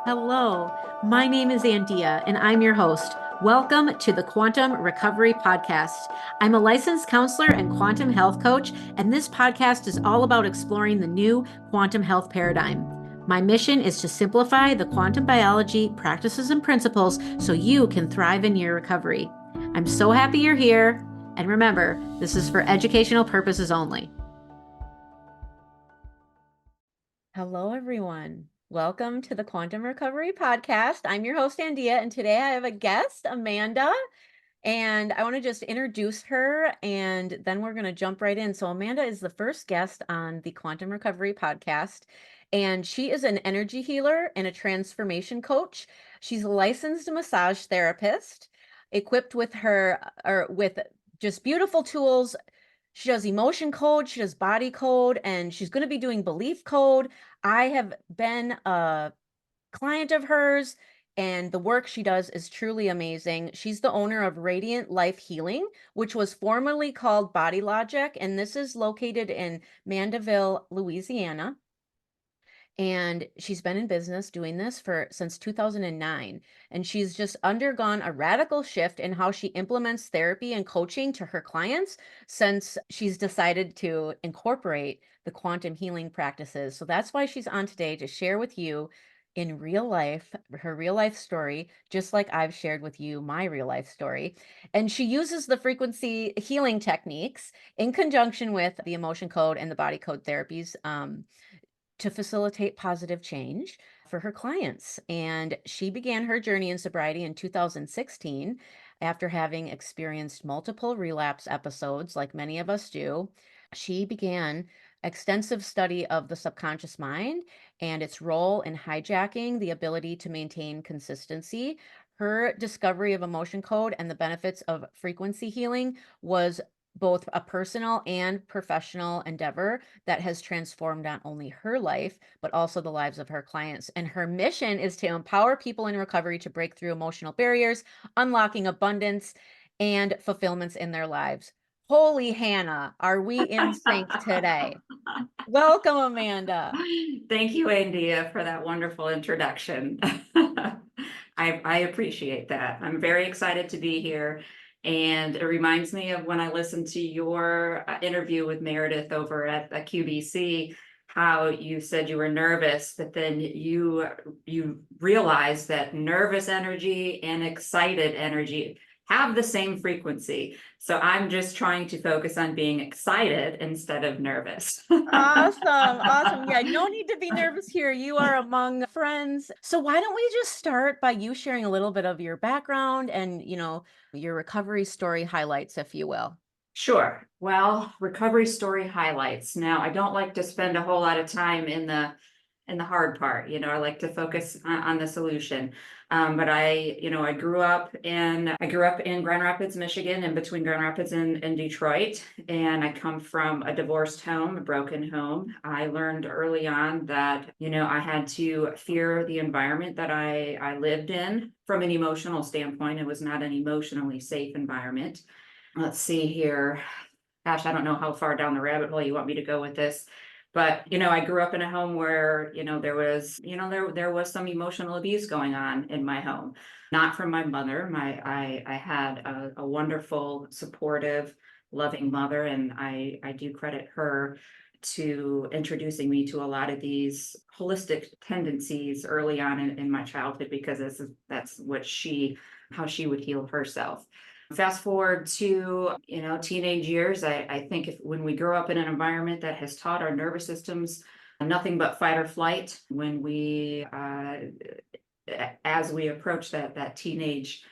Hello, my name is Andia, and I'm your host. Welcome to the Quantum Recovery Podcast. I'm a licensed counselor and quantum health coach, and this podcast is all about exploring the new quantum health paradigm. My mission is to simplify the quantum biology practices and principles so you can thrive in your recovery. I'm so happy you're here, and remember, this is for educational purposes only. Hello, everyone. Welcome to the Quantum Recovery Podcast. I'm your host, Andia, and today I have a guest, Amanda, and I want to just introduce her, and then we're going to jump right in. So Amanda is the first guest on the Quantum Recovery Podcast, and she is an energy healer and a transformation coach. She's a licensed massage therapist, equipped with with just beautiful tools. She does emotion code, she does body code, and she's going to be doing belief code. I have been a client of hers, and the work she does is truly amazing. She's the owner of Radiant Life Healing, which was formerly called Body Logic, and this is located in Mandeville, Louisiana. And she's been in business doing this since 2009. And she's just undergone a radical shift in how she implements therapy and coaching to her clients since she's decided to incorporate the quantum healing practices. So that's why she's on today to share with you in real life, her real life story, just like I've shared with you my real life story. And she uses the frequency healing techniques in conjunction with the emotion code and the body code therapies. To facilitate positive change for her clients. And she began her journey in sobriety in 2016 after having experienced multiple relapse episodes, like many of us do. She began extensive study of the subconscious mind and its role in hijacking the ability to maintain consistency. Her discovery of emotion code and the benefits of frequency healing was both a personal and professional endeavor that has transformed not only her life, but also the lives of her clients. And her mission is to empower people in recovery to break through emotional barriers, unlocking abundance and fulfillments in their lives. Holy Hannah, are we in sync today? Welcome, Amanda. Thank you, Andia, for that wonderful introduction. I appreciate that. I'm very excited to be here. And it reminds me of when I listened to your interview with Meredith over at the QBC, how you said you were nervous, but then you realized that nervous energy and excited energy have the same frequency. So I'm just trying to focus on being excited instead of nervous. Awesome. Awesome. Yeah, no need to be nervous here. You are among friends. So why don't we just start by you sharing a little bit of your background and, your recovery story highlights, if you will. Sure. Well, recovery story highlights. Now, I don't like to spend a whole lot of time in the hard part. I like to focus on the solution. But I grew up in Grand Rapids, Michigan, in between Grand Rapids and Detroit. And I come from a divorced home, a broken home. I learned early on that, I had to fear the environment that I lived in from an emotional standpoint. It was not an emotionally safe environment. Let's see here. Gosh, I don't know how far down the rabbit hole you want me to go with this. But, I grew up in a home where, there was some emotional abuse going on in my home. Not from my mother. I had a wonderful, supportive, loving mother, and I do credit her to introducing me to a lot of these holistic tendencies early on in my childhood, because that's how she would heal herself. Fast forward to, teenage years, I think when we grow up in an environment that has taught our nervous systems nothing but fight or flight, as we approach that teenage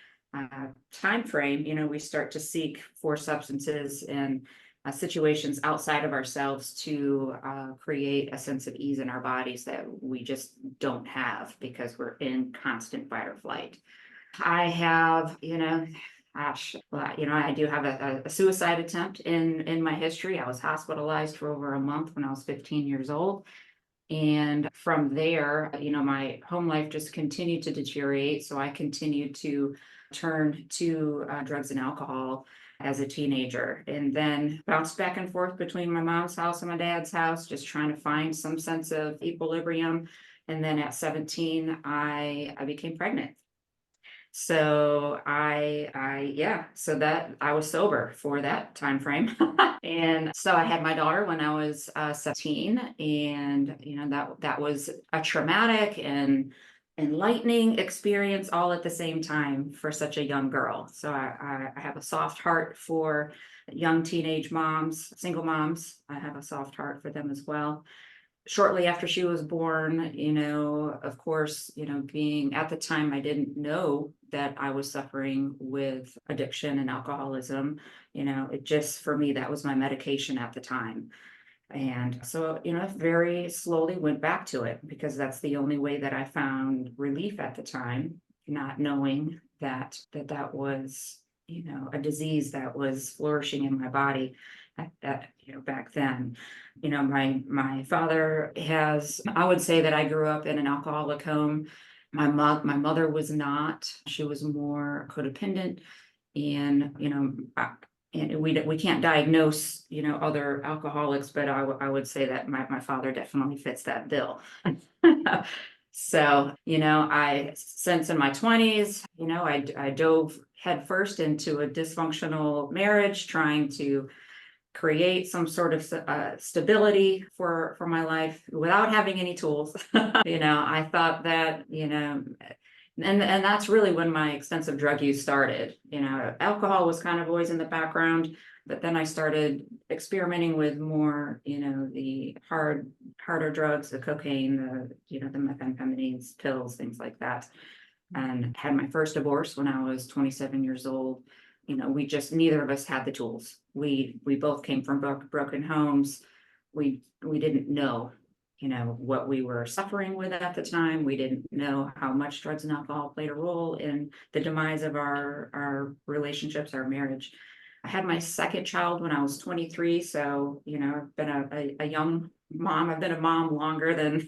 time frame, we start to seek for substances and situations outside of ourselves to create a sense of ease in our bodies that we just don't have because we're in constant fight or flight. I have, gosh, well, I do have a suicide attempt in my history. I was hospitalized for over a month when I was 15 years old. And from there, my home life just continued to deteriorate. So I continued to turn to drugs and alcohol. as a teenager, and then bounced back and forth between my mom's house and my dad's house, just trying to find some sense of equilibrium. And then at 17, I became pregnant. So so that I was sober for that time frame. And so I had my daughter when I was 17, and that was a traumatic and enlightening experience all at the same time for such a young girl. So I have a soft heart for young teenage moms, single moms. I have a soft heart for them as well. Shortly after she was born, of course, being at the time, I didn't know that I was suffering with addiction and alcoholism. It just, for me, that was my medication at the time. And so, very slowly went back to it because that's the only way that I found relief at the time, not knowing that was, a disease that was flourishing in my body back then. My father has, I would say that I grew up in an alcoholic home. My mother was not. She was more codependent, and and we can't diagnose other alcoholics, but I would say that my father definitely fits that bill. So I since in my 20s, I dove headfirst into a dysfunctional marriage, trying to create some sort of stability for my life without having any tools. I thought that and that's really when my extensive drug use started. Alcohol was kind of always in the background, but then I started experimenting with more, the harder drugs, the cocaine, the methamphetamines, pills, things like that. And had my first divorce when I was 27 years old. We just, neither of us had the tools. We both came from broken homes. We didn't know what we were suffering with at the time. We didn't know how much drugs and alcohol played a role in the demise of our relationships, our marriage. I had my second child when I was 23. So, I've been a young mom. I've been a mom longer than,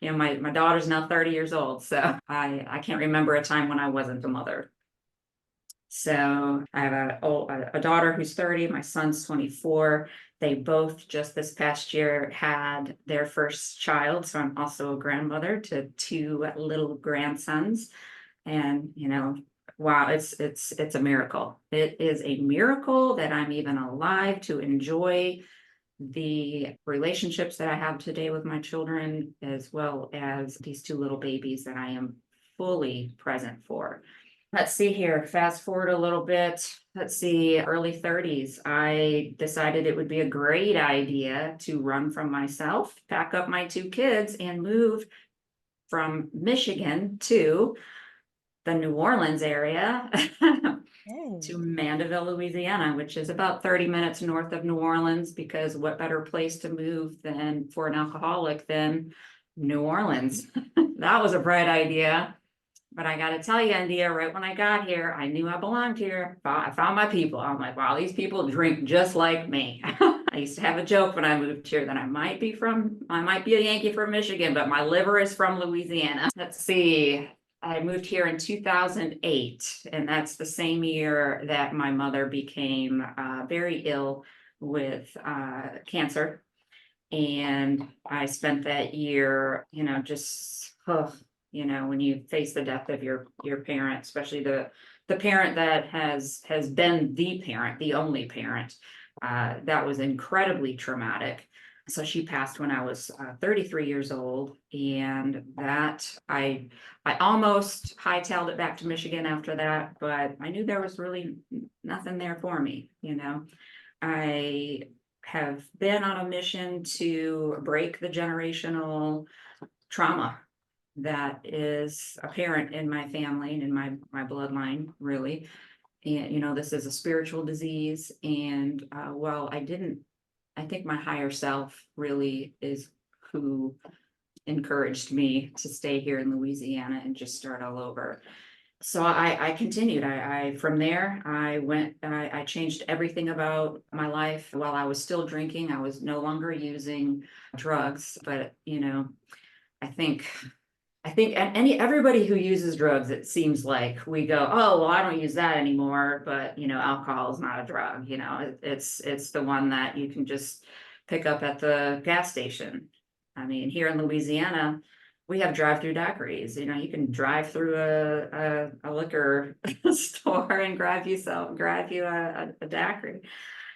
my daughter's now 30 years old. So I can't remember a time when I wasn't a mother. So I have a daughter who's 30, my son's 24. They both just this past year had their first child. So I'm also a grandmother to two little grandsons. And wow, it's a miracle. It is a miracle that I'm even alive to enjoy the relationships that I have today with my children, as well as these two little babies that I am fully present for. Let's see here, fast forward a little bit. Let's see, early 30s. I decided it would be a great idea to run from myself, pack up my two kids, and move from Michigan to the New Orleans area to Hey. Mandeville, Louisiana, which is about 30 minutes north of New Orleans, because what better place to move than for an alcoholic than New Orleans? That was a bright idea. But I got to tell you, India, right when I got here, I knew I belonged here. I found my people. I'm like, wow, these people drink just like me. I used to have a joke when I moved here that I might be a Yankee from Michigan, but my liver is from Louisiana. Let's see. I moved here in 2008, and that's the same year that my mother became very ill with cancer. And I spent that year, just, when you face the death of your parent, especially the parent that has been the parent, the only parent, that was incredibly traumatic. So she passed when I was 33 years old, and that I almost hightailed it back to Michigan after that, but I knew there was really nothing there for me. I have been on a mission to break the generational trauma that is apparent in my family and in my bloodline, really. And this is a spiritual disease, and well, I think my higher self really is who encouraged me to stay here in Louisiana and just start all over. So I continued. I from there I changed everything about my life. While I was still drinking, I was no longer using drugs, but I think I think everybody who uses drugs, it seems like we go, oh, well, I don't use that anymore, but alcohol is not a drug. It's the one that you can just pick up at the gas station. I mean, here in Louisiana, we have drive-through daiquiris. You can drive through a liquor store and grab you a daiquiri.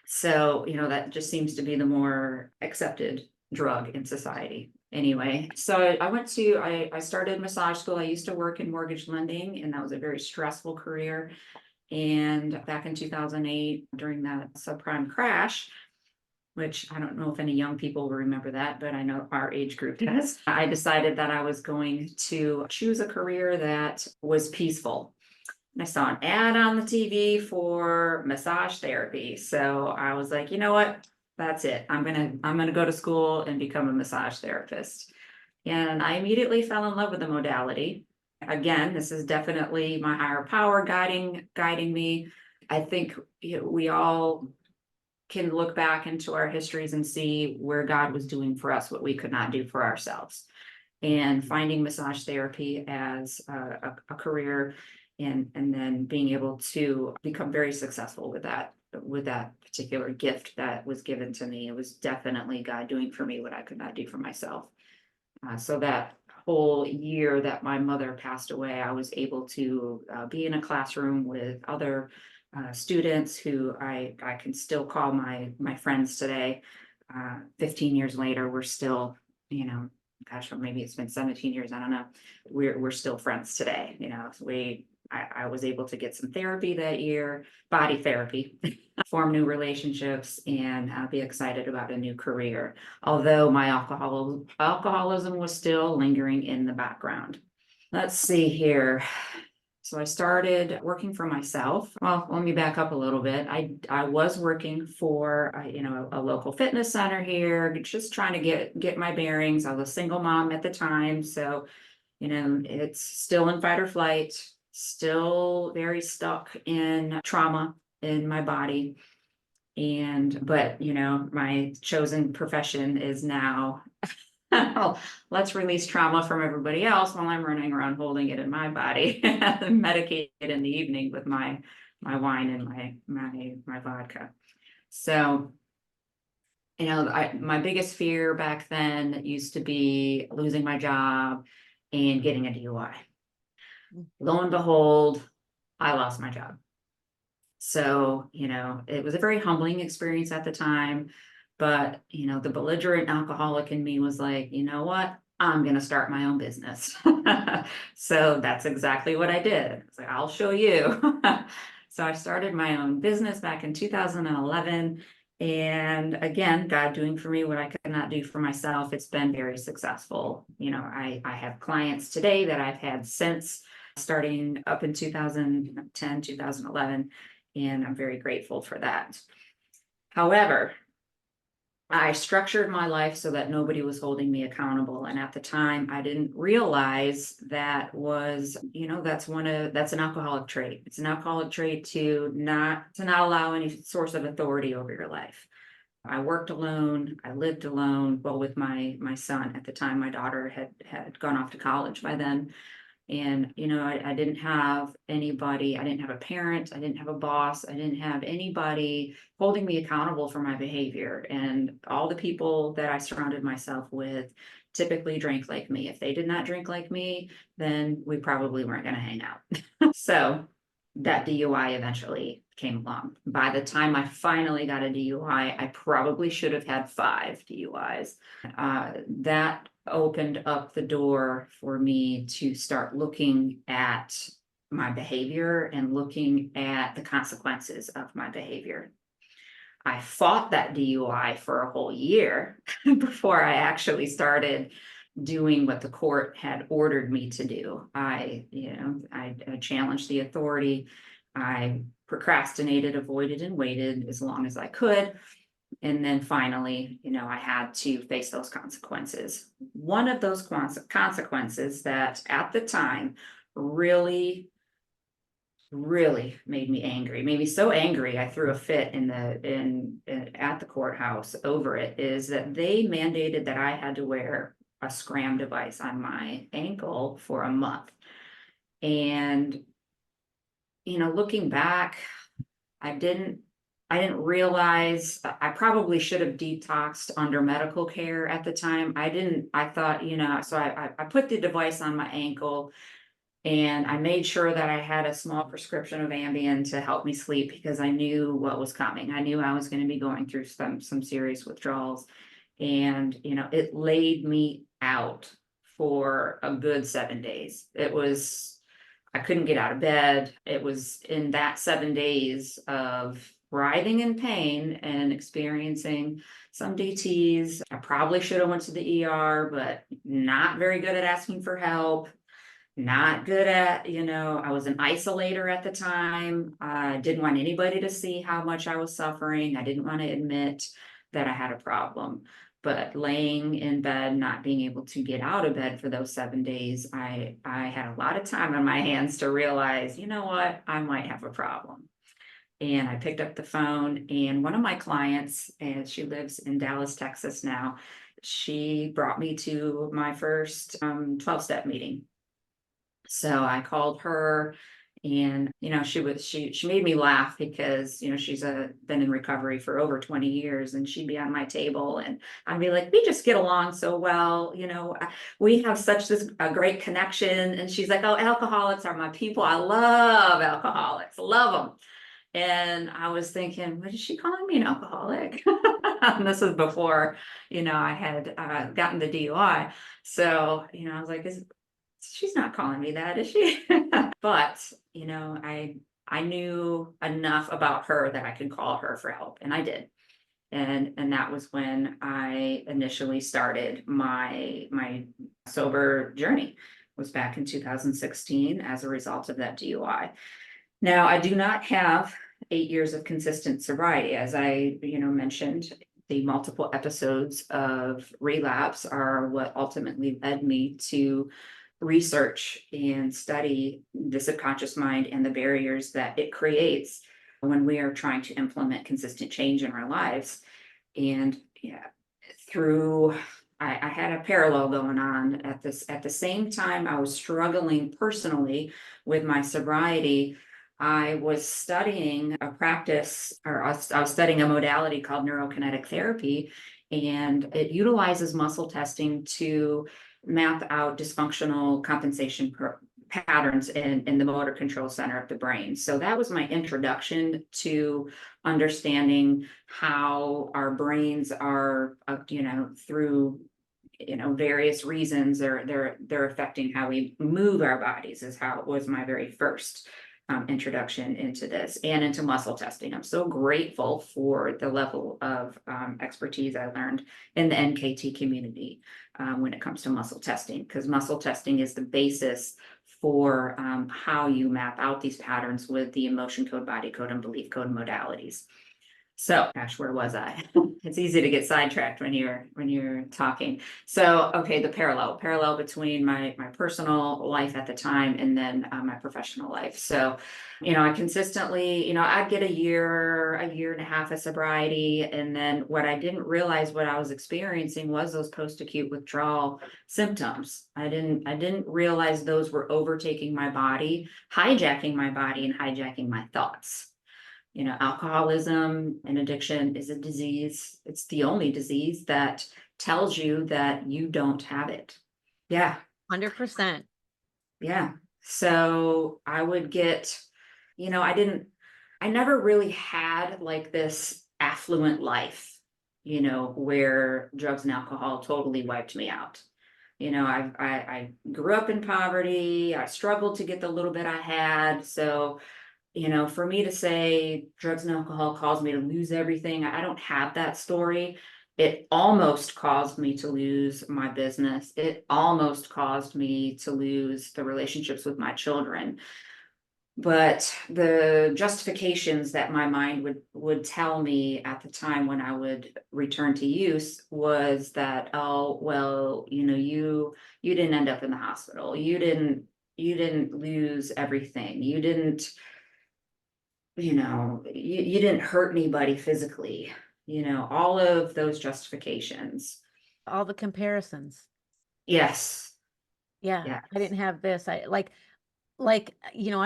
So, that just seems to be the more accepted drug in society. Anyway, so I started massage school. I used to work in mortgage lending, and that was a very stressful career. And back in 2008, during that subprime crash, which I don't know if any young people will remember that, but I know our age group does. I decided that I was going to choose a career that was peaceful. I saw an ad on the TV for massage therapy. So I was like, you know what? That's it. I'm gonna go to school and become a massage therapist. And I immediately fell in love with the modality. Again, this is definitely my higher power guiding me. I think we all can look back into our histories and see where God was doing for us what we could not do for ourselves. And finding massage therapy as a career, and then being able to become very successful with that particular gift that was given to me. It was definitely God doing for me what I could not do for myself. So that whole year that my mother passed away, I was able to be in a classroom with other students who I can still call my friends today. 15 years later, we're still, gosh, or maybe it's been 17 years, I don't know. We're still friends today. I was able to get some therapy that year, body therapy, form new relationships, and be excited about a new career. Although my alcoholism was still lingering in the background. Let's see here. So I started working for myself. Well, let me back up a little bit. I was working for a local fitness center here, just trying to get my bearings. I was a single mom at the time, so it's still in fight or flight, still very stuck in trauma in my body. But my chosen profession is now let's release trauma from everybody else while I'm running around holding it in my body and medicate it in the evening with my wine and my vodka. So, my biggest fear back then used to be losing my job and getting a DUI. Lo and behold, I lost my job. So, it was a very humbling experience at the time. But, the belligerent alcoholic in me was like, you know what? I'm going to start my own business. So that's exactly what I did. It's like, I'll show you. So I started my own business back in 2011. And again, God doing for me what I could not do for myself. It's been very successful. I have clients today that I've had since starting up in 2010, 2011, and I'm very grateful for that. However, I structured my life so that nobody was holding me accountable. And at the time, I didn't realize that's an alcoholic trait. It's an alcoholic trait to not allow any source of authority over your life. I worked alone. I lived alone. Well, with my son at the time, my daughter had gone off to college by then. And, I didn't have anybody, I didn't have a parent, I didn't have a boss, I didn't have anybody holding me accountable for my behavior. And all the people that I surrounded myself with typically drank like me. If they did not drink like me, then we probably weren't going to hang out. So that DUI eventually came along. By the time I finally got a DUI, I probably should have had 5 DUIs. That opened up the door for me to start looking at my behavior and looking at the consequences of my behavior. I fought that DUI for a whole year before I actually started doing what the court had ordered me to do. I challenged the authority. I procrastinated, avoided, and waited as long as I could. And then finally, I had to face those consequences. One of those consequences that at the time really, really made me angry, made me so angry I threw a fit at the courthouse over it, is that they mandated that I had to wear a scram device on my ankle for a month. And, looking back, I didn't I didn't realize I probably should have detoxed under medical care at the time. I thought, so I put the device on my ankle and I made sure that I had a small prescription of Ambien to help me sleep because I knew what was coming. I knew I was going to be going through some serious withdrawals. And, it laid me out for a good 7 days. I couldn't get out of bed. It was in that 7 days of writhing in pain and experiencing some DTs. I probably should have went to the ER, but not very good at asking for help. Not good at, I was an isolator at the time. I didn't want anybody to see how much I was suffering. I didn't want to admit that I had a problem. But laying in bed, not being able to get out of bed for those 7 days, I had a lot of time on my hands to realize, you know what, I might have a problem. And I picked up the phone, and one of my clients, and she lives in Dallas, Texas now, she brought me to my first 12-step meeting. So I called her, and she made me laugh because she's been in recovery for over 20 years, and she'd be on my table and I'd be like, we just get along so well, we have such a great connection. And she's like, oh, alcoholics are my people. I love alcoholics, love them. And I was thinking, what is she calling me, an alcoholic? And this was before, I had gotten the DUI. So, I was like, she's not calling me that, is she? But, I knew enough about her that I could call her for help, and I did. And that was when I initially started my sober journey. Was back in 2016 as a result of that DUI. Now, I do not have 8 years of consistent sobriety. As I, mentioned, the multiple episodes of relapse are what ultimately led me to research and study the subconscious mind and the barriers that it creates when we are trying to implement consistent change in our lives. And yeah, through I had a parallel going on at the same time I was struggling personally with my sobriety. I was studying a practice, or I was studying a modality called neurokinetic therapy, and it utilizes muscle testing to map out dysfunctional compensation patterns in the motor control center of the brain. So that was my introduction to understanding how our brains are, through various reasons they're affecting how we move our bodies. Is how it was my very first introduction into this and into muscle testing. I'm so grateful for the level of expertise I learned in the NKT community when it comes to muscle testing, because muscle testing is the basis for how you map out these patterns with the emotion code, body code, and belief code modalities. So, gosh, where was I? It's easy to get sidetracked when you're talking. So, okay, the parallel between my personal life at the time and then my professional life. So, I consistently, I'd get a year and a half of sobriety, and then what I didn't realize what I was experiencing was those post-acute withdrawal symptoms. I didn't realize those were overtaking my body, hijacking my body, and hijacking my thoughts. Alcoholism and addiction is a disease. It's the only disease that tells you that you don't have it. Yeah, 100%. yeah. So I would get, I never really had like this affluent life, where drugs and alcohol totally wiped me out. I grew up in poverty. I struggled to get the little bit I had. So for me to say drugs and alcohol caused me to lose everything, I don't have that story. It almost caused me to lose my business. It almost caused me to lose the relationships with my children. But the justifications that my mind would tell me at the time when I would return to use was that, oh, well, you didn't end up in the hospital. You didn't lose everything. You didn't hurt anybody physically, all of those justifications. All the comparisons. Yes. Yeah, I Yes. didn't have this. I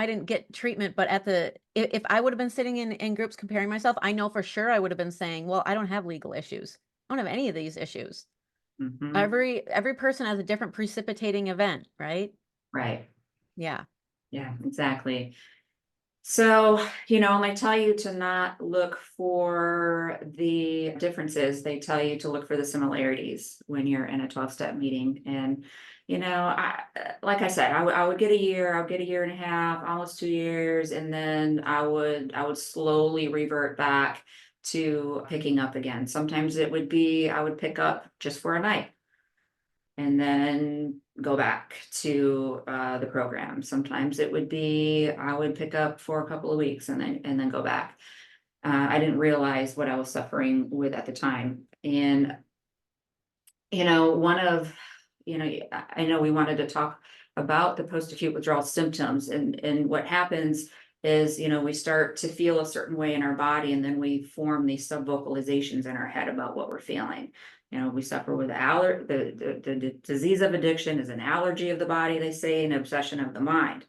didn't get treatment, but if I would have been sitting in groups comparing myself, I know for sure I would have been saying, "Well, I don't have legal issues. I don't have any of these issues." Hmm. Every person has a different precipitating event, right? Right. Yeah. Yeah, exactly. So, and they tell you to not look for the differences. They tell you to look for the similarities when you're in a 12-step meeting. And, like I said, I would get a year, I would get a year and a half, almost 2 years, and then I would slowly revert back to picking up again. Sometimes it would be I would pick up just for a night and then go back to the program. Sometimes it would be I would pick up for a couple of weeks and then go back. I didn't realize what I was suffering with at the time. And one of I know we wanted to talk about the post-acute withdrawal symptoms, and what happens is we start to feel a certain way in our body, and then we form these sub-vocalizations in our head about what we're feeling. We suffer with the disease of addiction is an allergy of the body, they say, an obsession of the mind.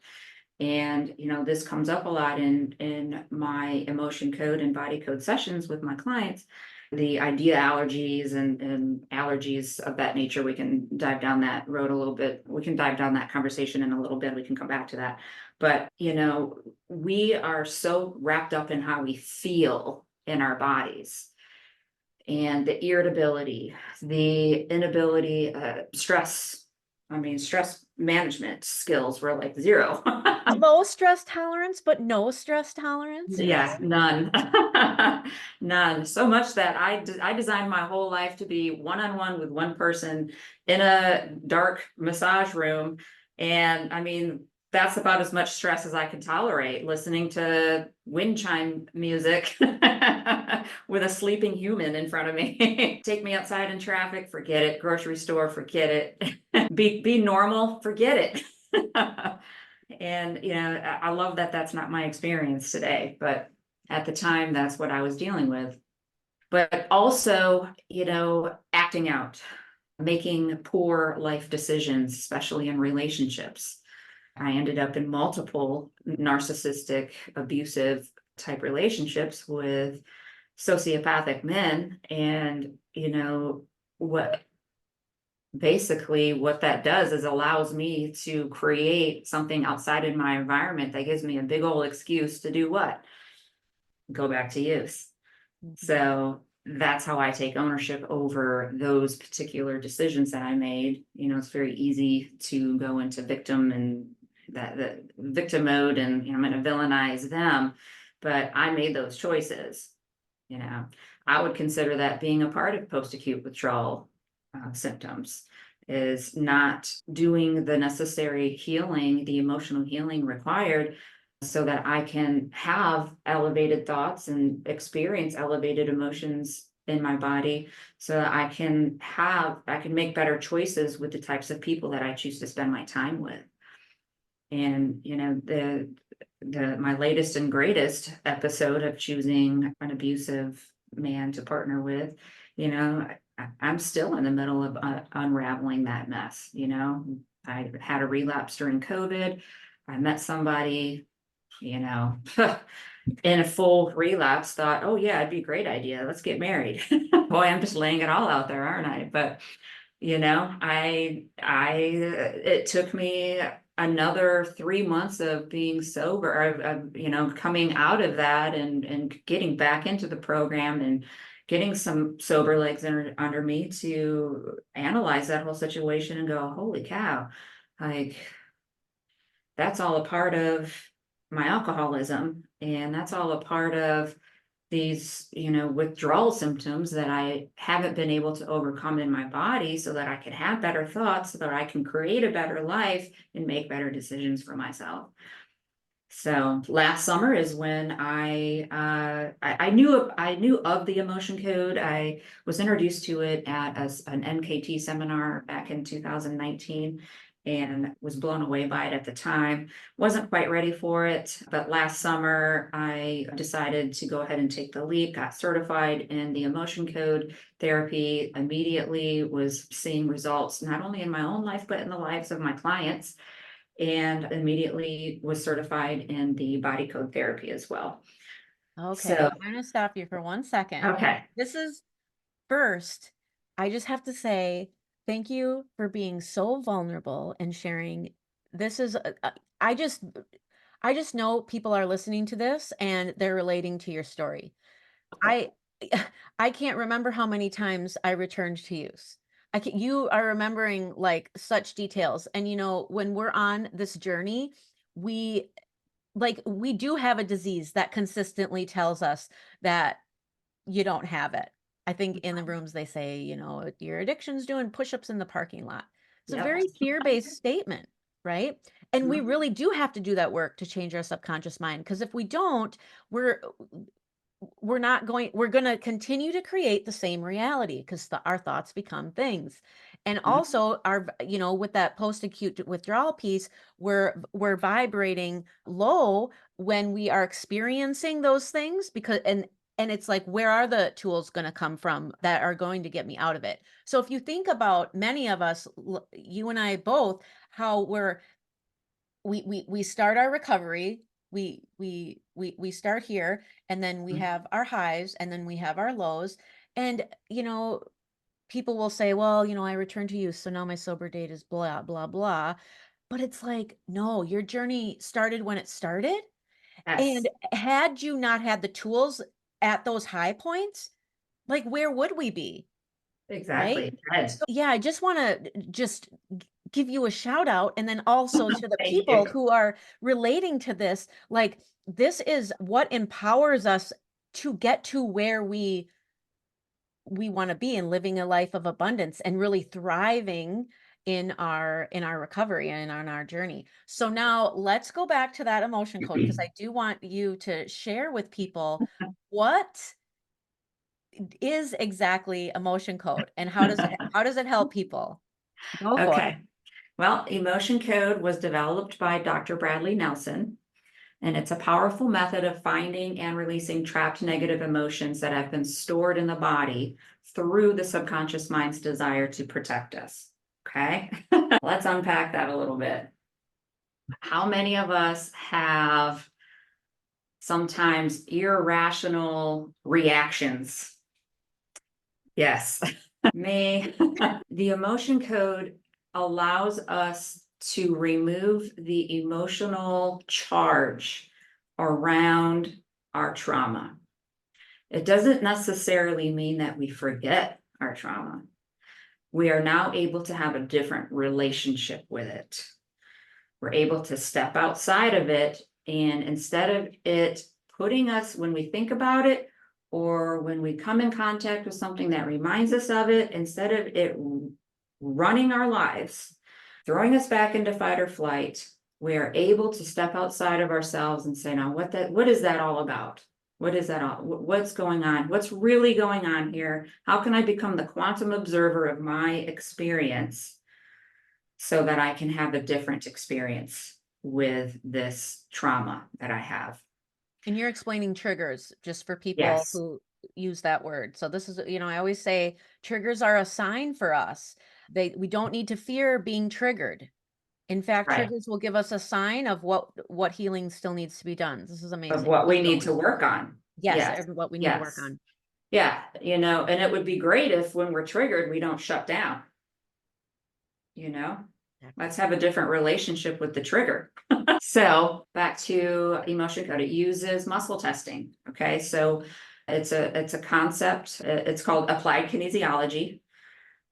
And this comes up a lot in my emotion code and body code sessions with my clients. The idea allergies and allergies of that nature, we can dive down that road a little bit. We can dive down that conversation in a little bit. We can come back to that. But we are so wrapped up in how we feel in our bodies, and the irritability, the inability, stress. I mean, stress management skills were like zero. Low stress tolerance, but no stress tolerance. Yeah, none. None. So much that I designed my whole life to be one-on-one with one person in a dark massage room. And I mean, that's about as much stress as I can tolerate, listening to wind chime music with a sleeping human in front of me. Take me outside in traffic, forget it. Grocery store, forget it. Be normal, forget it. And, I love that that's not my experience today, but at the time, that's what I was dealing with. But also, acting out, making poor life decisions, especially in relationships. I ended up in multiple narcissistic, abusive type relationships with sociopathic men. And, what what that does is allows me to create something outside in my environment that gives me a big old excuse to do what? Go back to use. Mhm. So that's how I take ownership over those particular decisions that I made. It's very easy to go into victim and that the victim mode, and I'm going to villainize them, but I made those choices. You know, I would consider that being a part of post-acute withdrawal symptoms, is not doing the necessary healing, the emotional healing required, so that I can have elevated thoughts and experience elevated emotions in my body, so that I can make better choices with the types of people that I choose to spend my time with. And the my latest and greatest episode of choosing an abusive man to partner with, I'm still in the middle of unraveling that mess. I had a relapse during COVID. I met somebody, you know, in a full relapse, thought, oh yeah, it'd be a great idea. Let's get married. Boy, I'm just laying it all out there, aren't I? But it took me another 3 months of being sober, coming out of that and getting back into the program and getting some sober legs under me to analyze that whole situation and go, holy cow, like that's all a part of my alcoholism, and that's all a part of these, withdrawal symptoms that I haven't been able to overcome in my body, so that I can have better thoughts, so that I can create a better life and make better decisions for myself. So last summer is when I knew of the emotion code. I was introduced to it at an NKT seminar back in 2019. and was blown away by it at the time. Wasn't quite ready for it, but last summer I decided to go ahead and take the leap, got certified in the emotion code therapy, immediately was seeing results not only in my own life, but in the lives of my clients, and immediately was certified in the body code therapy as well. Okay, So, I'm gonna stop you for 1 second. okay. This is first, I just have to say thank you for being so vulnerable and sharing. This is, I just, I just know people are listening to this and they're relating to your story. I I can't remember how many times I returned to use. You are remembering like such details. And when we're on this journey, we we do have a disease that consistently tells us that you don't have it. I think in the rooms they say, your addiction's doing push-ups in the parking lot. It's a Yep. very fear-based statement, right? And we Mhm. really do have to do that work to change our subconscious mind because if we don't, we're we're going to continue to create the same reality because our thoughts become things. And also with that post acute withdrawal piece, we're vibrating low when we are experiencing those things because and it's like, where are the tools going to come from that are going to get me out of it? So if you think about many of us, you and I both, how we start our recovery, we start here, and then we Mhm. have our highs, and then we have our lows. And people will say, well, I returned to use, so now my sober date is blah blah blah. But it's like, no, your journey started when it started. And Yes, had you not had the tools at those high points, like, where would we be? Right? exactly. Ed, So, yeah, I just wanna just give you a shout out, and then also to the thank people you. who are relating to this, like, this is what empowers us to get to where we wanna be and living a life of abundance and really thriving in our recovery and on our journey. So now let's go back to that emotion code because I do want you to share with people what is exactly emotion code and how does it help people? Go for it. Okay. Well, emotion code was developed by Dr. Bradley Nelson, and it's a powerful method of finding and releasing trapped negative emotions that have been stored in the body through the subconscious mind's desire to protect us. Okay. Let's unpack that a little bit. How many of us have sometimes irrational reactions? Yes, me. The emotion code allows us to remove the emotional charge around our trauma. It doesn't necessarily mean that we forget our trauma. We are now able to have a different relationship with it. We're able to step outside of it, and instead of it putting us, when we think about it or when we come in contact with something that reminds us of it, instead of it running our lives, throwing us back into fight or flight, we are able to step outside of ourselves and say, now what is that all about? What is that all? What's going on? What's really going on here? How can I become the quantum observer of my experience so that I can have a different experience with this trauma that I have? And you're explaining triggers just for people Yes, who use that word. So this is, I always say triggers are a sign for us. We don't need to fear being triggered. In fact, right. triggers will give us a sign of what healing still needs to be done. This is Of amazing. what we Keep need going. to work on. Yes, Yes, what we need to work yes. on. Yeah, and it would be great if when we're triggered, we don't shut down, you know? Let's Exactly. have a different relationship with the trigger. So back to emotion code, it uses muscle testing. Okay, so it's a concept. It's called applied kinesiology.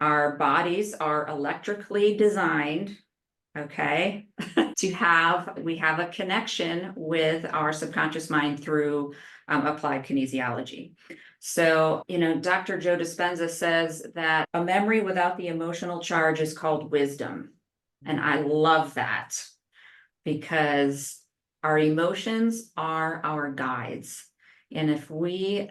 Our bodies are electrically designed, okay, we have a connection with our subconscious mind through applied kinesiology. So, Dr. Joe Dispenza says that a memory without the emotional charge is called wisdom. And I love that because our emotions are our guides. And if we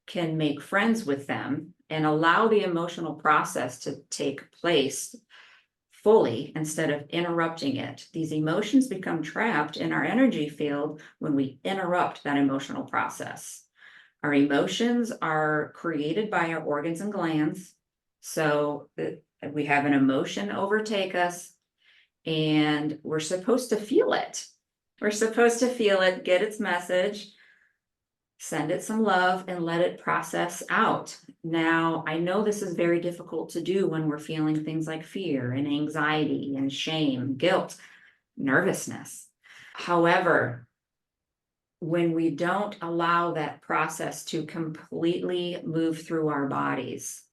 can make friends with them and allow the emotional process to take place fully instead of interrupting it. These emotions become trapped in our energy field when we interrupt that emotional process. Our emotions are created by our organs and glands. So we have an emotion overtake us, and we're supposed to feel it. We're supposed to feel it, get its message, send it some love, and let it process out. Now, I know this is very difficult to do when we're feeling things like fear and anxiety and shame, guilt, nervousness. However, when we don't allow that process to completely move through our bodies,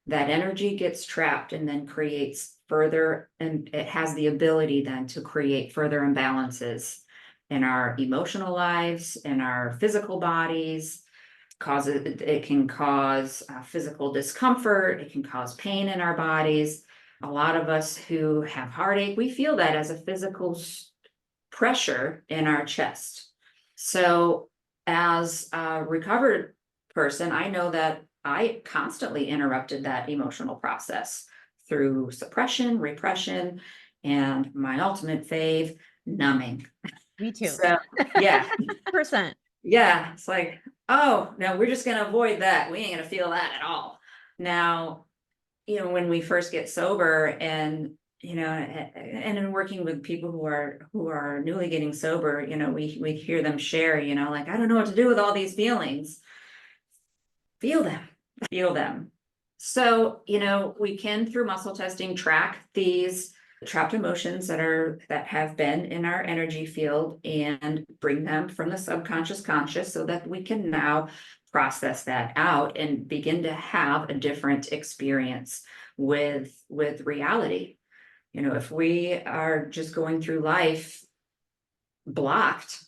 that energy gets trapped and then creates further, and it has the ability then to create further imbalances in our emotional lives, in our physical bodies. It can cause physical discomfort, it can cause pain in our bodies. A lot of us who have heartache, we feel that as a physical pressure in our chest. So as a recovered person, I know that I constantly interrupted that emotional process through suppression, repression, and my ultimate fave, numbing. Me too. So yeah, 100%. yeah, it's like, oh, no, we're just gonna avoid that. We ain't gonna feel that at all. Now, when we first get sober, and and in working with people who are newly getting sober, we hear them share, like, I don't know what to do with all these feelings. Feel them, feel them. So, we can, through muscle testing, track these trapped emotions that have been in our energy field and bring them from the subconscious conscious, so that we can now process that out and begin to have a different experience with reality. If we are just going through life blocked,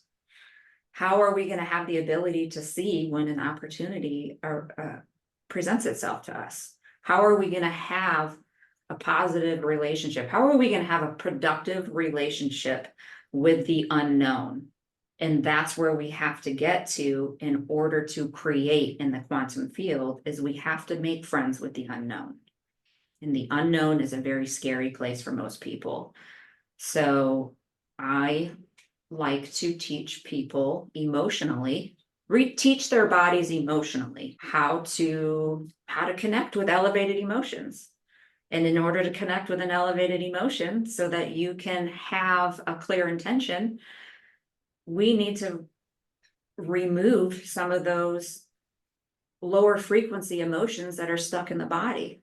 how are we going to have the ability to see when an opportunity presents itself to us? How are we going to have a positive relationship? How are we going to have a productive relationship with the unknown? And that's where we have to get to in order to create in the quantum field, is we have to make friends with the unknown. And the unknown is a very scary place for most people. So I like to teach people emotionally, teach their bodies emotionally how to connect with elevated emotions. And in order to connect with an elevated emotion so that you can have a clear intention, we need to remove some of those lower frequency emotions that are stuck in the body.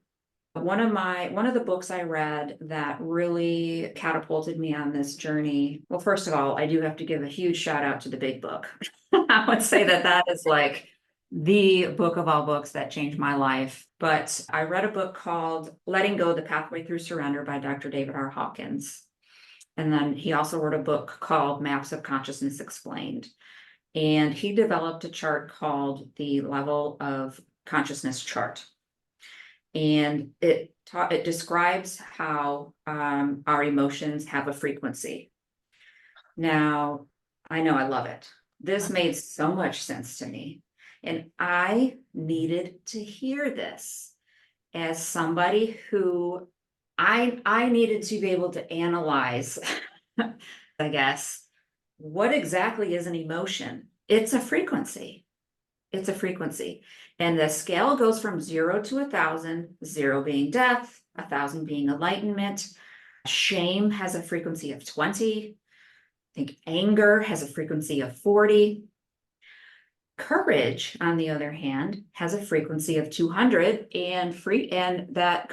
One of the books I read that really catapulted me on this journey. Well, first of all, I do have to give a huge shout out to the big book. I would say that is like the book of all books that changed my life. But I read a book called Letting Go: The Pathway Through Surrender by Dr. David R. Hawkins. And then he also wrote a book called Maps of Consciousness Explained. And he developed a chart called the Level of Consciousness Chart. And it describes how our emotions have a frequency. Now, I know I love it. This made so much sense to me. And I needed to hear this as somebody who I needed to be able to analyze, I guess, what exactly is an emotion? It's a frequency. It's a frequency. And the scale goes from 0 to 1,000, 0 being death, 1,000 being enlightenment. Shame has a frequency of 20. I think anger has a frequency of 40. Courage, on the other hand, has a frequency of 200, and that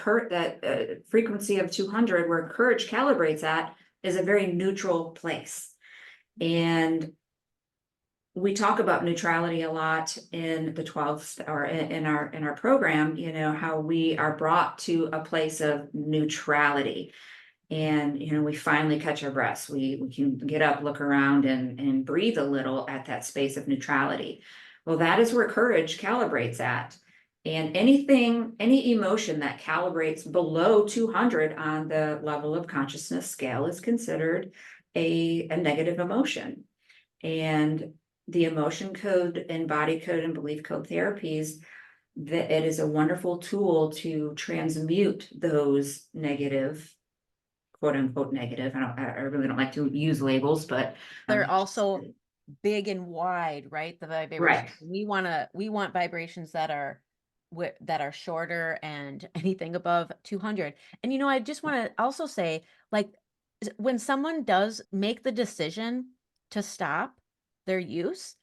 frequency of 200, where courage calibrates at, is a very neutral place. And we talk about neutrality a lot in the 12th, or in our program, how we are brought to a place of neutrality. And we finally catch our breaths. We can get up, look around, and breathe a little at that space of neutrality. Well, that is where courage calibrates at. And any emotion that calibrates below 200 on the level of consciousness scale is considered a negative emotion. And the emotion code and body code and belief code therapies, that it is a wonderful tool to transmute those negative quote unquote negative. I really don't like to use labels, but They're also big and wide, right? The right. vibrations. We want vibrations that are that are shorter and anything above 200. And I just want to also say, like, when someone does make the decision to stop their use,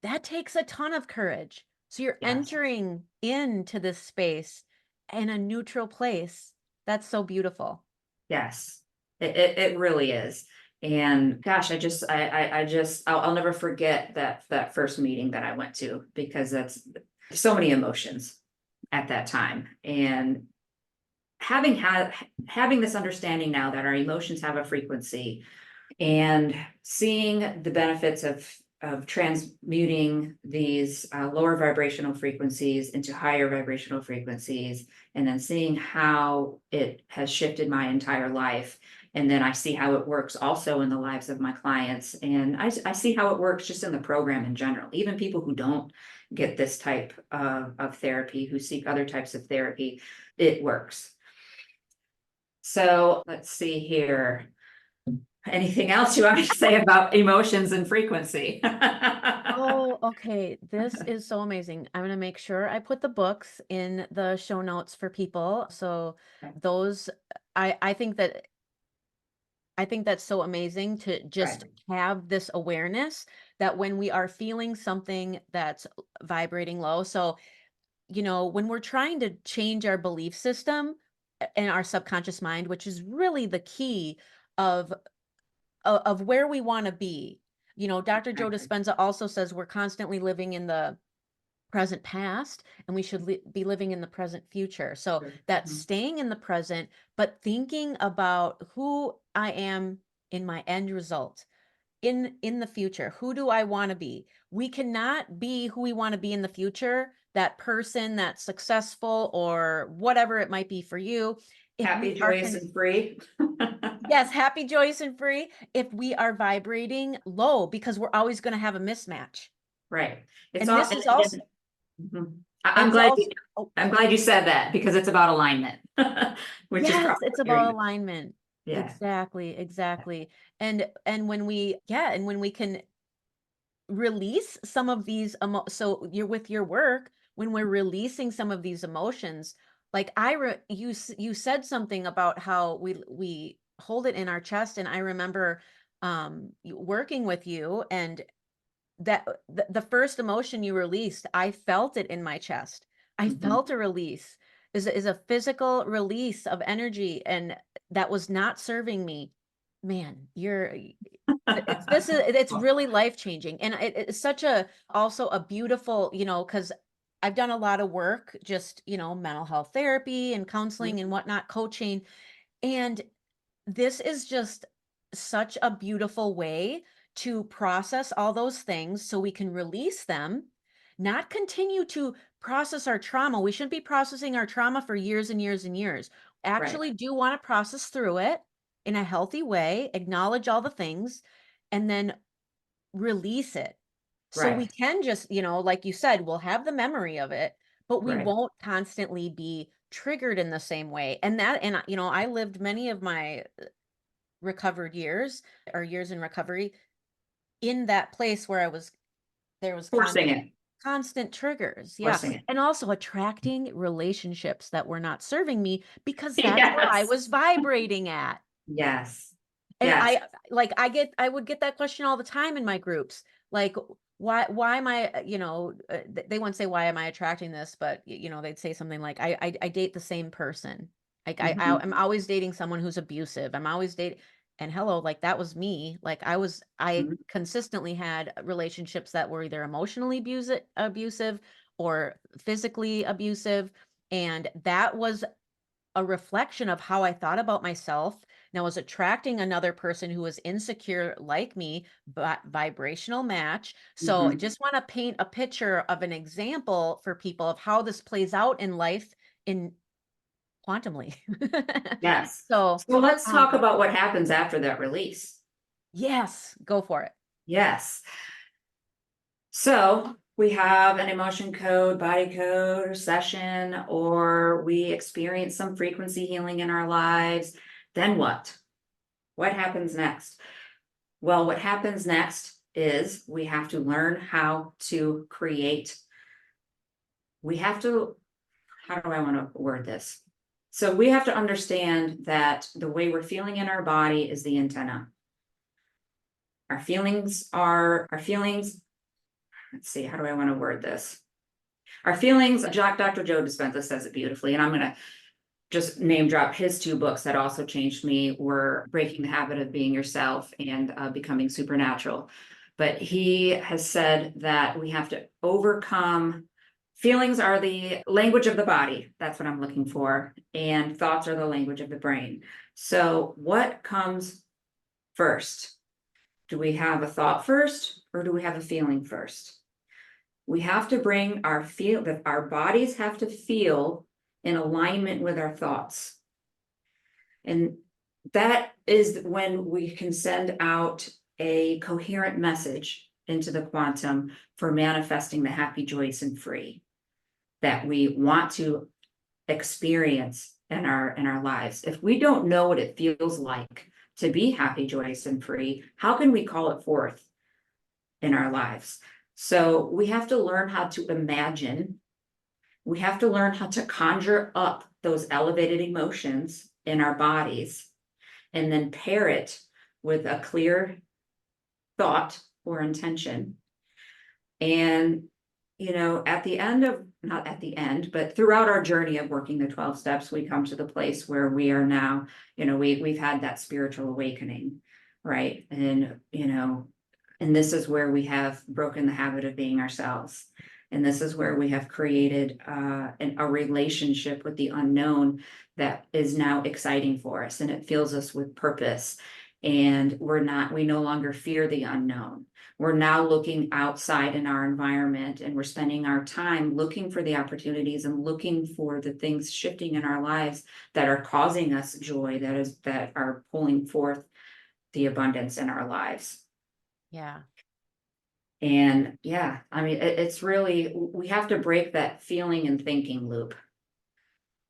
that takes a ton of courage. So you're Yes. entering into this space in a neutral place. That's so beautiful. Yes, it really is. And gosh, I'll never forget that first meeting that I went to, because that's so many emotions at that time. And having this understanding now that our emotions have a frequency, and seeing the benefits of transmuting these lower vibrational frequencies into higher vibrational frequencies, and then seeing how it has shifted my entire life. And then I see how it works also in the lives of my clients. And I see how it works just in the program in general. Even people who don't get this type of therapy, who seek other types of therapy, it works. So let's see here. Anything else you want me to say about emotions and frequency? Oh, okay. This is so amazing. I'm gonna make sure I put the books in the show notes for people. So those, I think that I think that's so amazing to Right. just have this awareness that when we are feeling something that's vibrating low. So, when we're trying to change our belief system and our subconscious mind, which is really the key of of where we want to be. Dr. Joe Exactly. Dispenza also says we're constantly living in the present past and we should be living in the present future. So Sure. that's Mhm. staying in the present, but thinking about who I am in my end result. In the future, who do I want to be? We cannot be who we want to be in the future, that person that's successful or whatever it might be for you, if we Happy, are joyous, and free. yes, happy, joyous, and free, if we are vibrating low, because we're always going to have a mismatch. Right. It's And all, this is also, mhm. and I'm it's glad also, oh, I'm glad you said that, because it's about alignment, which is yes, probably it's what you're about using. alignment. Yeah. Exactly, exactly. And when we can release some of these so you're with your work, when we're releasing some of these emotions, like you said something about how we hold it in our chest, and I remember working with you, and that the first emotion you released, I felt it in my chest. I Mhm. felt a release, is a physical release of energy, and that was not serving me. Man, it's Well, really life changing, and it's such a also a beautiful, because I've done a lot of work, just mental health therapy and counseling and mhm. whatnot, coaching, and this is just such a beautiful way to process all those things so we can release them, not continue to process our trauma. We shouldn't be processing our trauma for years and years and years. Right. Actually, do want to process through it in a healthy way, acknowledge all the things, and then release it. So we Right. can just, like you said, we'll have the memory of it, but we Right. won't constantly be triggered in the same way. I lived many of my recovered years or years in recovery in that place where there was Forcing it. constant triggers. Yeah. Forcing it. And also attracting relationships that were not serving me because that's where I Yes. was vibrating at. Yes. And Yes. I would get that question all the time in my groups. Like, why am I, they wouldn't say, why am I attracting this? But, they'd say something like, I date the same person. Like, Mhm. I'm always dating someone who's abusive. I'm always dating, and hello, like that was me. Like I Mhm. consistently had relationships that were either emotionally abusive or physically abusive. And that was a reflection of how I thought about myself. And I was attracting another person who was insecure like me, but vibrational match. So I Mhm. just want to paint a picture of an example for people of how this plays out in life in quantumly. Yes. So, So let's um, talk about what happens after that release. yes, go for it. Yes. So we have an emotion code, body code, or session, or we experience some frequency healing in our lives. Then what? What happens next? Well, what happens next is we have to learn how to create. We have to, how do I want to word this? So we have to understand that the way we're feeling in our body is the antenna. Our feelings, let's see, how do I want to word this? Our feelings, Dr. Joe Dispenza says it beautifully, and I'm going to just name drop his two books that also changed me were Breaking the Habit of Being Yourself and Becoming Supernatural. But he has said that we have to overcome. Feelings are the language of the body. That's what I'm looking for. And thoughts are the language of the brain. So what comes first? Do we have a thought first or do we have a feeling first? We have to bring that our bodies have to feel in alignment with our thoughts. And that is when we can send out a coherent message into the quantum for manifesting the happy, joyous, and free that we want to experience in our lives. If we don't know what it feels like to be happy, joyous, and free, how can we call it forth in our lives? So we have to learn how to imagine. We have to learn how to conjure up those elevated emotions in our bodies and then pair it with a clear thought or intention. And, at the end of, not at the end, but throughout our journey of working the 12 steps, we come to the place where we are now, we've had that spiritual awakening, right? And this is where we have broken the habit of being ourselves. And this is where we have created a relationship with the unknown that is now exciting for us and it fills us with purpose. And we no longer fear the unknown. We're now looking outside in our environment and we're spending our time looking for the opportunities and looking for the things shifting in our lives that are causing us joy, that are pulling forth the abundance in our lives. Yeah. And yeah, I mean, it's really, we have to break that feeling and thinking loop.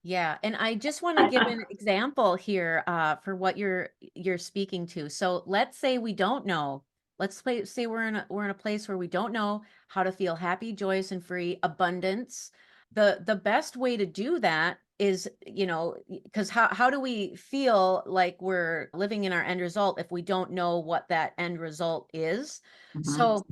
Yeah, and I just want to give an example here for what you're speaking to. So let's say we don't know. Say we're in a place where we don't know how to feel happy, joyous, and free, abundance. The best way to do that is, because how do we feel like we're living in our end result if we don't know what that end result is? Mhm. So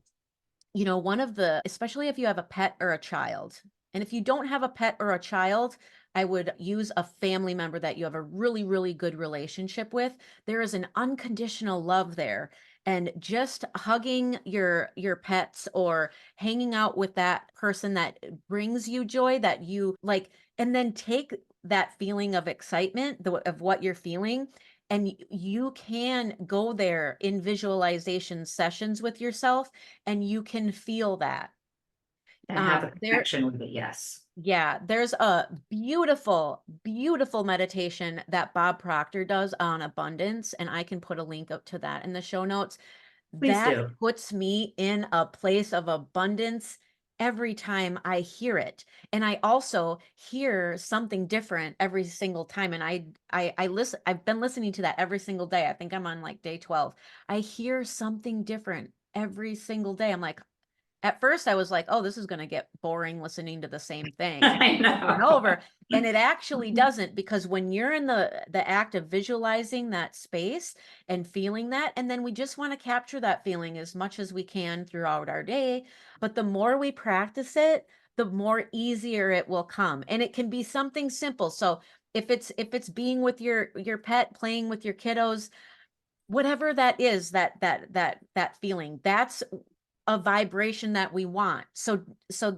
especially if you have a pet or a child, and if you don't have a pet or a child, I would use a family member that you have a really, really good relationship with. There is an unconditional love there. And just hugging your pets or hanging out with that person that brings you joy that you like, and then take that feeling of excitement, of what you're feeling, and you can go there in visualization sessions with yourself and you can feel that. And have a There, connection with it, yes. yeah, there's a beautiful, beautiful meditation that Bob Proctor does on abundance, and I can put a link up to that in the show notes. Please That do. puts me in a place of abundance every time I hear it. And I also hear something different every single time. And I listen, I've been listening to that every single day. I think I'm on like day 12. I hear something different every single day. I'm like, at first I was like, "Oh, this is gonna get boring listening to the same thing I over and know. over," and it actually doesn't, because when you're in the act of visualizing that space and feeling that, and then we just wanna capture that feeling as much as we can throughout our day, but the more we practice it, the more easier it will come, and it can be something simple. So if it's being with your pet, playing with your kiddos, whatever that is, that feeling, that's a vibration that we want. So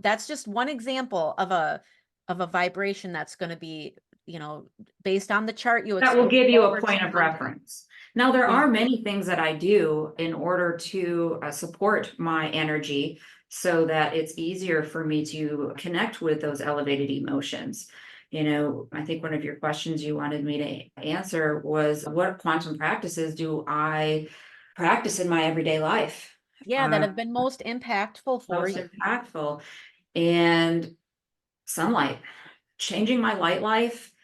that's just one example of a vibration that's going to be, you know, based on the chart you That will exposed give you a over to point of Monday. reference. Now, there Yeah. are many things that I do in order to support my energy so that it's easier for me to connect with those elevated emotions. I think one of your questions you wanted me to answer was what quantum practices do I practice in my everyday life? Yeah, that Uh, have been most impactful for Most you. impactful. And sunlight, changing my light life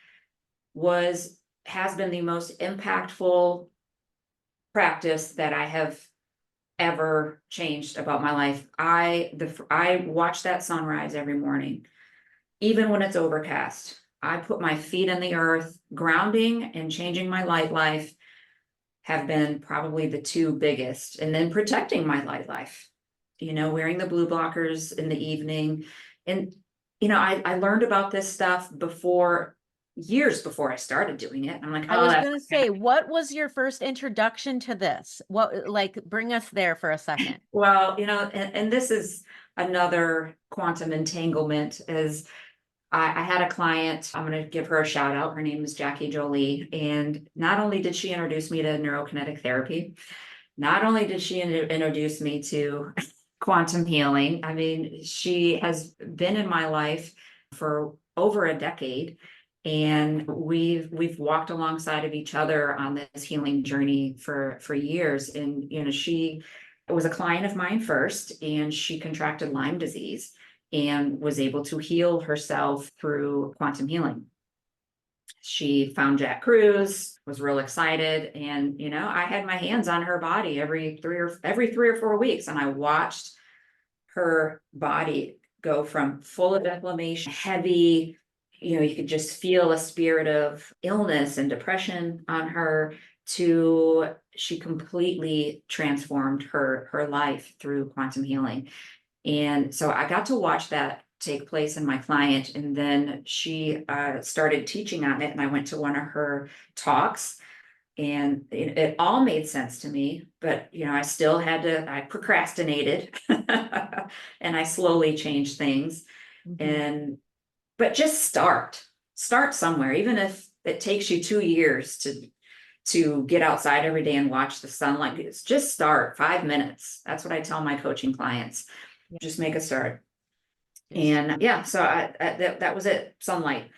was has been the most impactful practice that I have ever changed about my life. I watch that sunrise every morning, even when it's overcast. I put my feet in the earth. Grounding and changing my life have been probably the two biggest, and then protecting my life. Wearing the blue blockers in the evening. And I learned about this stuff before, years before I started doing it. I'm like, I oh, was that's gonna say, what was your first introduction to this? What, like, bring us there for a second. well, and this is another quantum entanglement. Is I had a client, I'm going to give her a shout out. Her name is Jackie Jolie. And not only did she introduce me to neurokinetic therapy, not only did she introduce me to quantum healing, I mean, she has been in my life for over a decade. And we've walked alongside of each other on this healing journey for years. And she was a client of mine first, and she contracted Lyme disease and was able to heal herself through quantum healing. She found Jack Cruz, was real excited, and I had my hands on her body every 3 or 4 weeks, and I watched her body go from full of inflammation, heavy, you could just feel a spirit of illness and depression on her, to she completely transformed her life through quantum healing. And so I got to watch that take place in my client. And then she started teaching on it. And I went to one of her talks, and it all made sense to me. But, I procrastinated and I slowly changed things. Mhm. But just start somewhere, even if it takes you 2 years to get outside every day and watch the sunlight. Just start 5 minutes. That's what I tell my coaching clients. Yeah, Just make a start. just And yeah, so that was it. Sunlight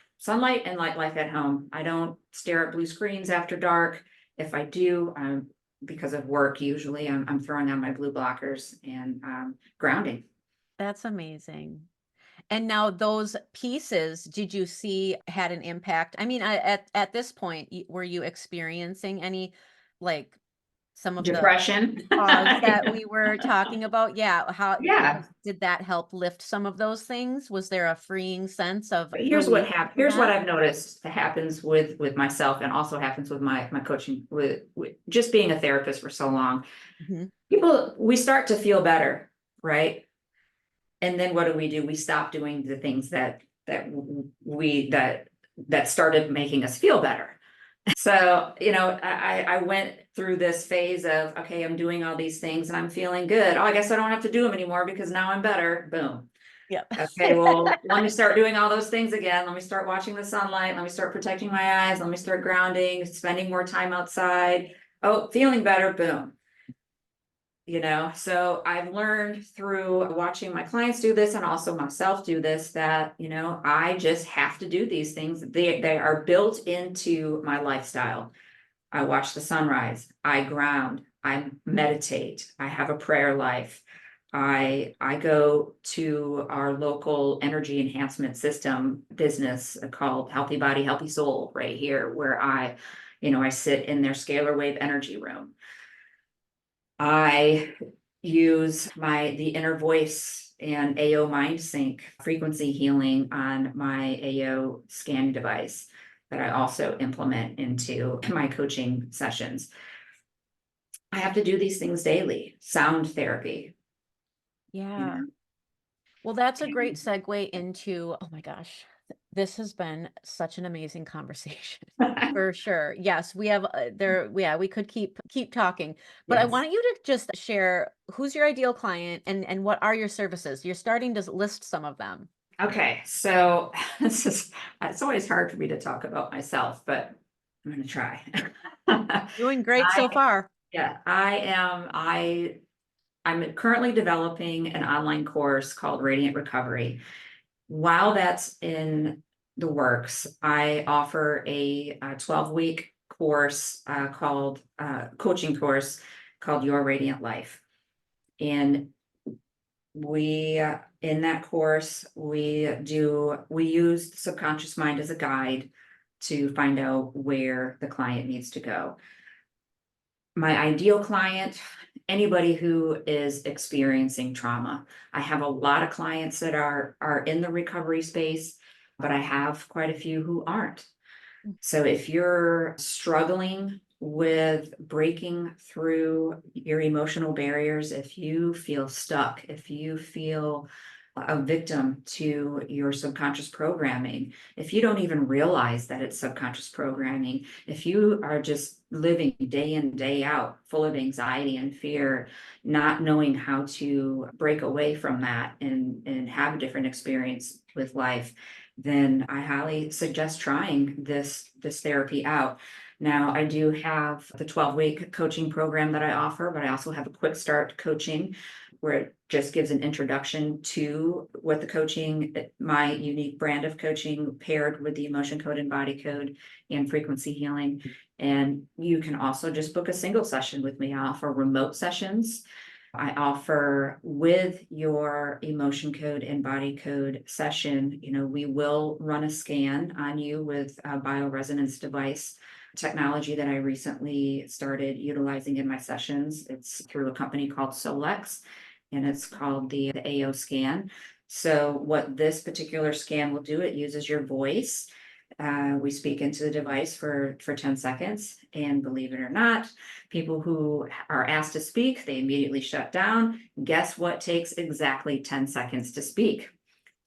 and life at home. I don't stare at blue screens after dark. If I do, because of work, usually I'm throwing on my blue blockers and grounding. that's amazing. And now those pieces, did you see had an impact? I mean, at this point, were you experiencing any, like, some of the Depression. pause that we were talking about? Yeah, how Yeah. did that help lift some of those things? Was there a freeing sense of But here's what relief happens. from Here's what that? I've noticed that happens with myself, and also happens with my coaching, with just being a therapist for so long. Mhm. People, we start to feel better, right? And then what do? We stop doing the things that started making us feel better. So, I went through this phase of, okay, I'm doing all these things and I'm feeling good. Oh, I guess I don't have to do them anymore because now I'm better. Boom. Yep. Okay, well, let me start doing all those things again. Let me start watching the sunlight. Let me start protecting my eyes. Let me start grounding, spending more time outside. Oh, feeling better. Boom. So I've learned through watching my clients do this and also myself do this, that I just have to do these things. They are built into my lifestyle. I watch the sunrise, I ground, I meditate, I have a prayer life. I go to our local energy enhancement system business called Healthy Body, Healthy Soul right here, where I sit in their scalar wave energy room. I use the inner voice and AO mind sync frequency healing on my AO scanning device that I also implement into my coaching sessions. I have to do these things daily. Sound therapy, Yeah. you Well, that's a great segue into, oh my gosh, this has been such an amazing conversation. know. For sure. Yes, we have yeah, we could keep talking. But I Yes. want you to just share who's your ideal client and what are your services? You're starting to list some of them. Okay. So it's always hard for me to talk about myself, but I'm going to try. Doing great so I, far. yeah, I'm currently developing an online course called Radiant Recovery. While that's in the works, I offer a 12-week course called coaching course called Your Radiant Life. And in that course, we use the subconscious mind as a guide to find out where the client needs to go. my ideal client, anybody who is experiencing trauma. I have a lot of clients that are in the recovery space, but I have quite a few who aren't. So if you're struggling with breaking through your emotional barriers, if you feel stuck, if you feel a victim to your subconscious programming, if you don't even realize that it's subconscious programming, if you are just living day in, day out, full of anxiety and fear, not knowing how to break away from that and have a different experience with life, then I highly suggest trying this therapy out. Now, I do have the 12-week coaching program that I offer, but I also have a quick start coaching where it just gives an introduction to what the coaching, my unique brand of coaching paired with the emotion code and body code and frequency healing. And you can also just book a single session with me. I offer remote sessions. I offer with your emotion code and body code session, we will run a scan on you with a bioresonance device technology that I recently started utilizing in my sessions. It's through a company called Solex, and it's called the AO scan. So what this particular scan will do, it uses your voice. We speak into the device for 10 seconds, and believe it or not, people who are asked to speak, they immediately shut down. Guess what takes exactly 10 seconds to speak?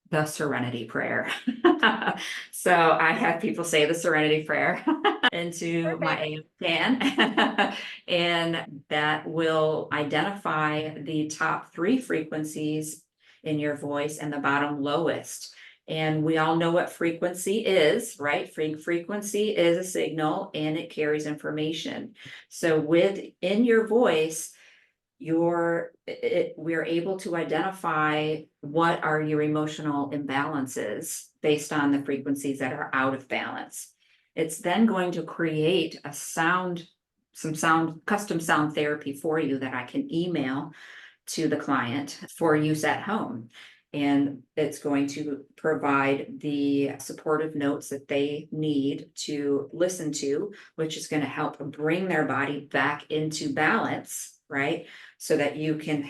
The Serenity Prayer. So I have people say the Serenity Prayer into my Perfect. AM scan, and that will identify the top three frequencies in your voice and the bottom lowest. And we all know what frequency is, right? Frequency is a signal and it carries information. So within your voice, we're able to identify what are your emotional imbalances based on the frequencies that are out of balance. It's then going to create some custom sound therapy for you that I can email to the client for use at home. And it's going to provide the supportive notes that they need to listen to, which is going to help bring their body back into balance, right? So that you can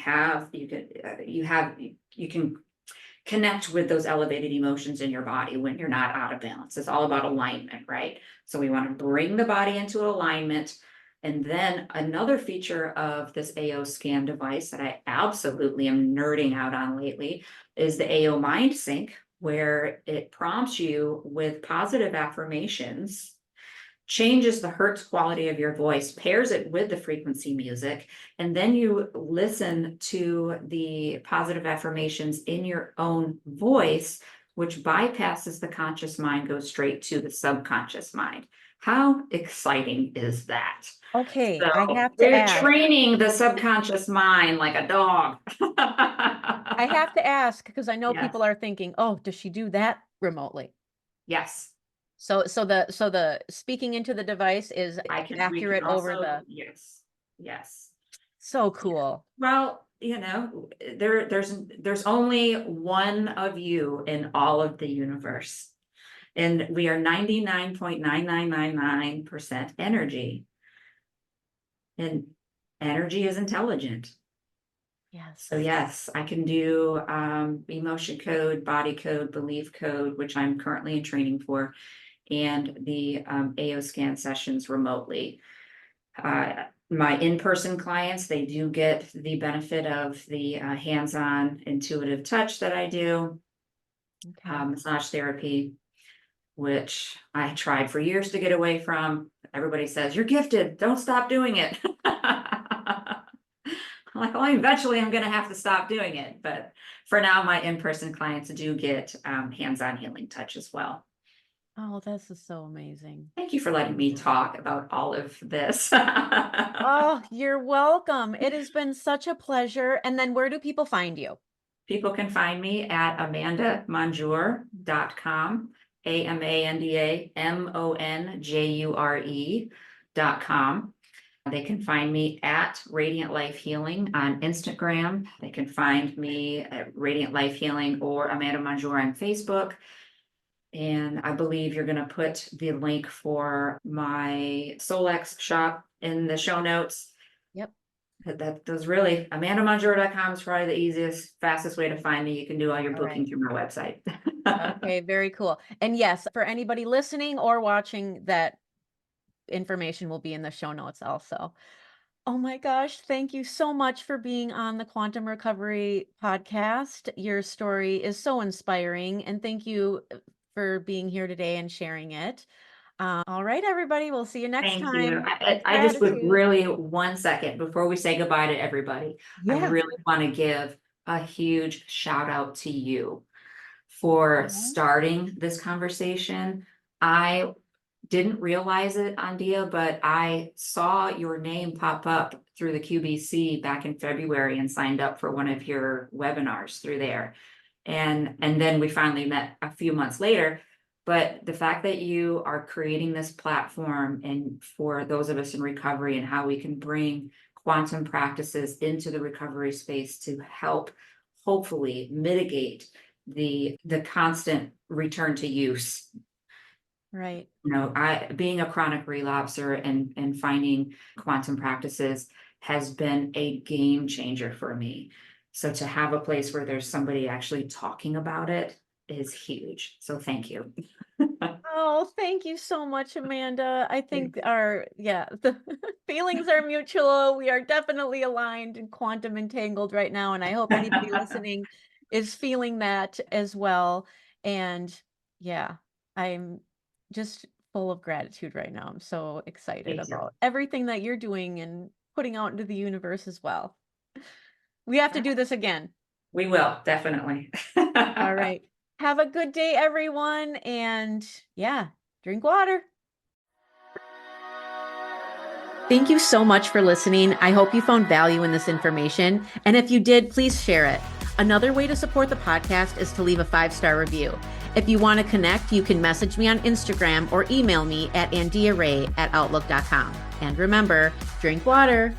connect with those elevated emotions in your body when you're not out of balance. It's all about alignment, right? So we want to bring the body into alignment. And then another feature of this AO scan device that I absolutely am nerding out on lately is the AO Mind Sync, where it prompts you with positive affirmations, changes the hertz quality of your voice, pairs it with the frequency music, and then you listen to the positive affirmations in your own voice, which bypasses the conscious mind, goes straight to the subconscious mind. How exciting is that? Okay, I So have to we're ask. training the subconscious mind like a dog. I have to ask because I know Yes, people are thinking, "Oh, does she do that remotely?" yes. So the speaking into the device is We can accurate over also, the yes, yes. so Yeah. cool. Well, there's only one of you in all of the universe. And we are 99.9999% energy. And energy is intelligent. So Yes. yes, I can do emotion code, body code, belief code, which I'm currently in training for, and the AO scan sessions remotely. My in-person clients, they do get the benefit of the hands-on intuitive touch that I do, Okay. massage therapy, which I tried for years to get away from. Everybody says, you're gifted, don't stop doing it. I'm like, well, eventually I'm going to have to stop doing it. But for now, my in-person clients do get hands-on healing touch as well. Oh, this is so amazing. Thank you for letting me talk about all of this. Oh, you're welcome. It has been such a pleasure. And then where do people find you? People can find me at amandamonjure.com, AMANDAMONJURE.com. They can find me at Radiant Life Healing on Instagram. They can find me at Radiant Life Healing or Amanda Monjure on Facebook. And I believe you're going to put the link for my Solex shop in the show notes. Those really, amandamonjure.com is probably the easiest, fastest way to find me. You can do all your All right. booking through my website. Okay, very cool. And yes, for anybody listening or watching, that information will be in the show notes also. Oh my gosh, thank you so much for being on the Quantum Recovery podcast. Your story is so inspiring, and thank you for being here today and sharing it. All right, everybody, we'll see you next Thank you. time with I just would gratitude. really, 1 second before we say goodbye to everybody, I Yeah. really want to give a huge shout out to you for Mhm. starting this conversation. I didn't realize it, Andia, but I saw your name pop up through the QBC back in February and signed up for one of your webinars through there. And then we finally met a few months later. But the fact that you are creating this platform and for those of us in recovery and how we can bring quantum practices into the recovery space to help hopefully mitigate the constant return to use. Right. I being a chronic relapser and finding quantum practices has been a game changer for me. So to have a place where there's somebody actually talking about it is huge. So thank you. Oh, thank you so much, Amanda. I think the feelings are mutual. We are definitely aligned and quantum entangled right now. And I hope anybody listening is feeling that as well. And yeah, I'm just full of gratitude right now. I'm so excited Thank you. about everything that you're doing and putting out into the universe as well. We have to do this again. We will, definitely. All right. Have a good day, everyone. And yeah, drink water. Thank you so much for listening. I hope you found value in this information. And if you did, please share it. Another way to support the podcast is to leave a 5-star review. If you want to connect, you can message me on Instagram or email me at andiaray@outlook.com. And remember, drink water.